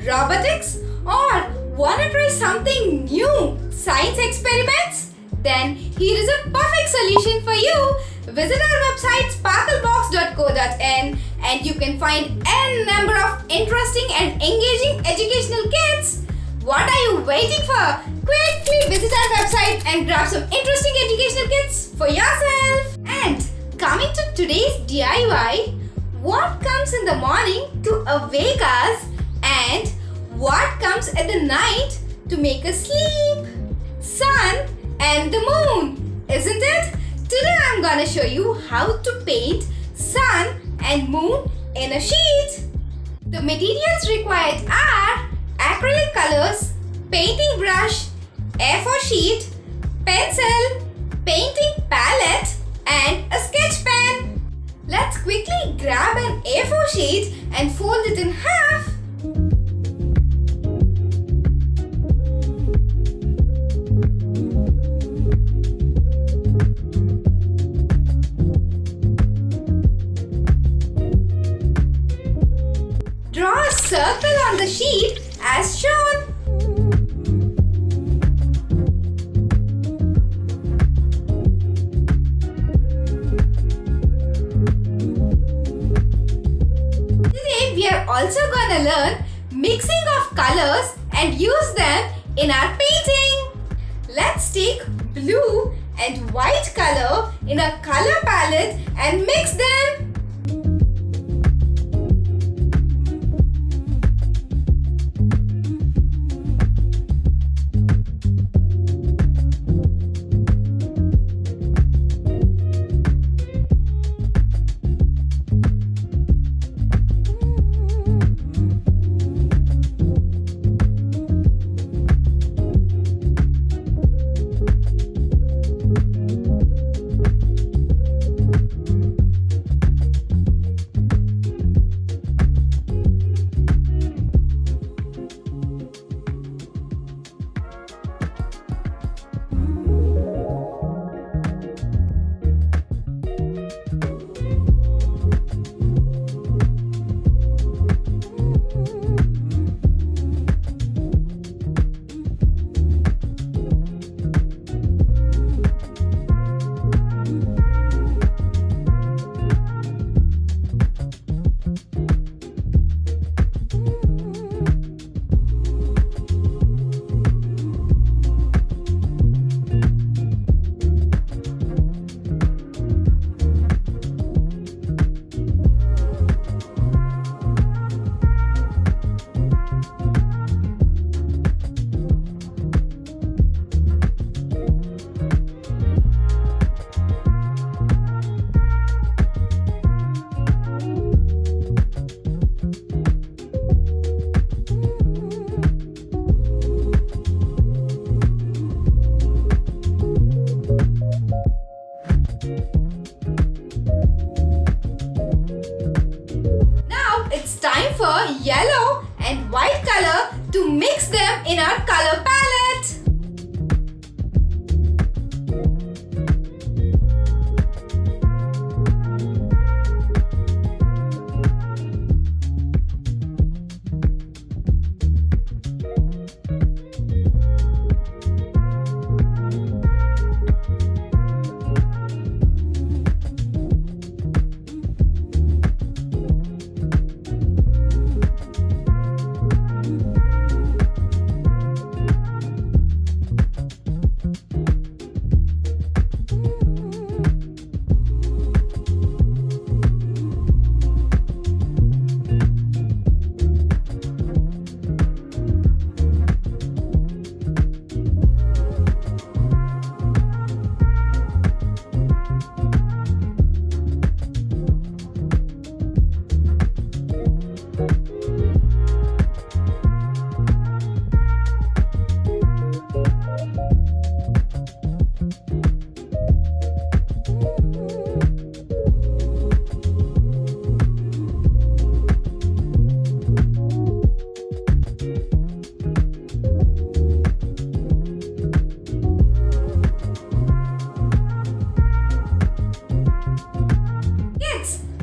robotics, or wanna try something new, science experiments? Then here is a perfect solution for you. Visit our website sparklebox.co.in and you can find a number of interesting and engaging educational kits. What are you waiting for? Quickly visit our website and grab some interesting educational kits for yourself. And coming to today's DIY, what comes in the morning to awake us and what comes at the night to make us sleep? Sun and the moon, isn't it? Today I'm gonna show you how to paint sun and moon in a sheet. The materials required are acrylic colors, painting brush, A4 sheet, pencil, painting palette and a sketch pen. Let's quickly grab an A4 sheet and fold it in half. Draw a circle on the sheet as shown. Today we are also gonna learn mixing of colors and use them in our painting. Let's take blue and white color in a color palette and mix them. For yellow and white color to mix them in our color palette.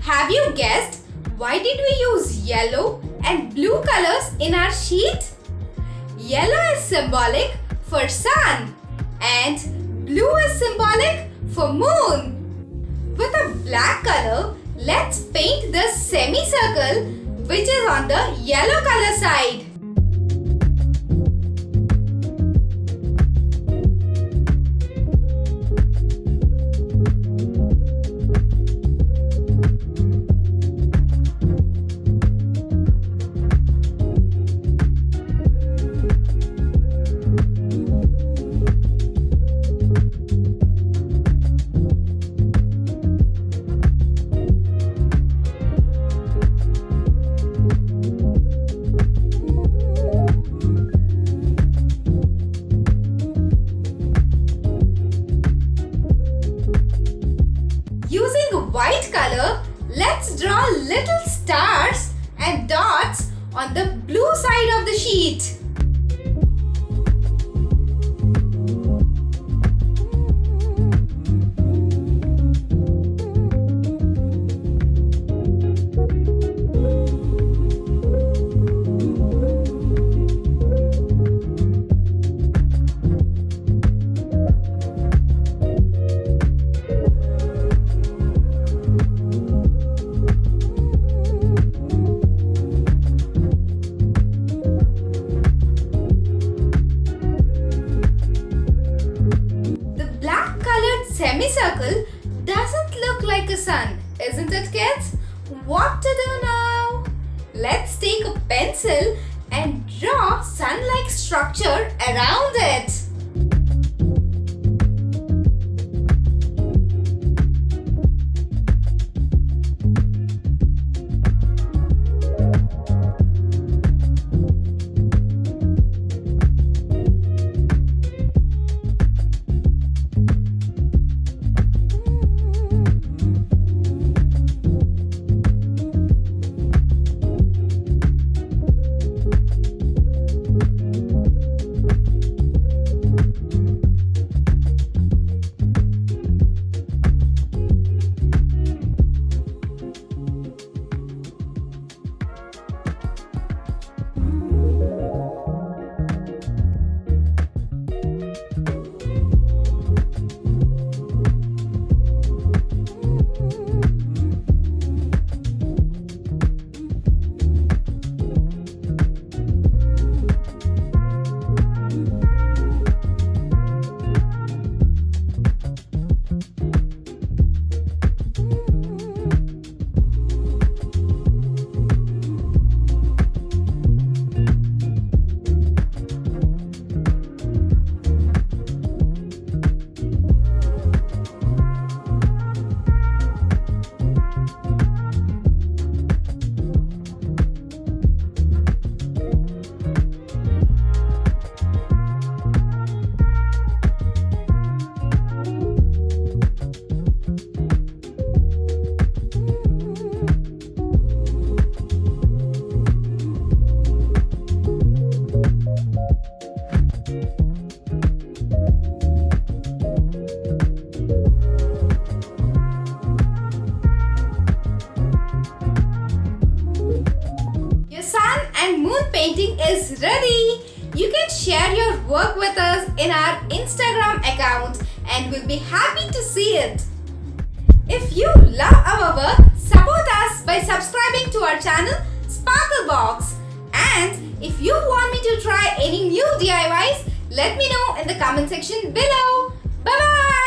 Have you guessed why did we use yellow and blue colors in our sheet? Yellow is symbolic for sun and blue is symbolic for moon. With a black color, let's paint the semicircle which is on the yellow color side. Using white color, let's draw little stars and dots on the blue side of the sheet. Semicircle doesn't look like a sun, isn't it, kids? What to do now? Let's take a pencil and draw sun-like structure around it. Painting is ready. You can share your work with us in our Instagram account and we'll be happy to see it. If you love our work, support us by subscribing to our channel Sparklebox. And if you want me to try any new DIYs, let me know in the comment section below. Bye bye.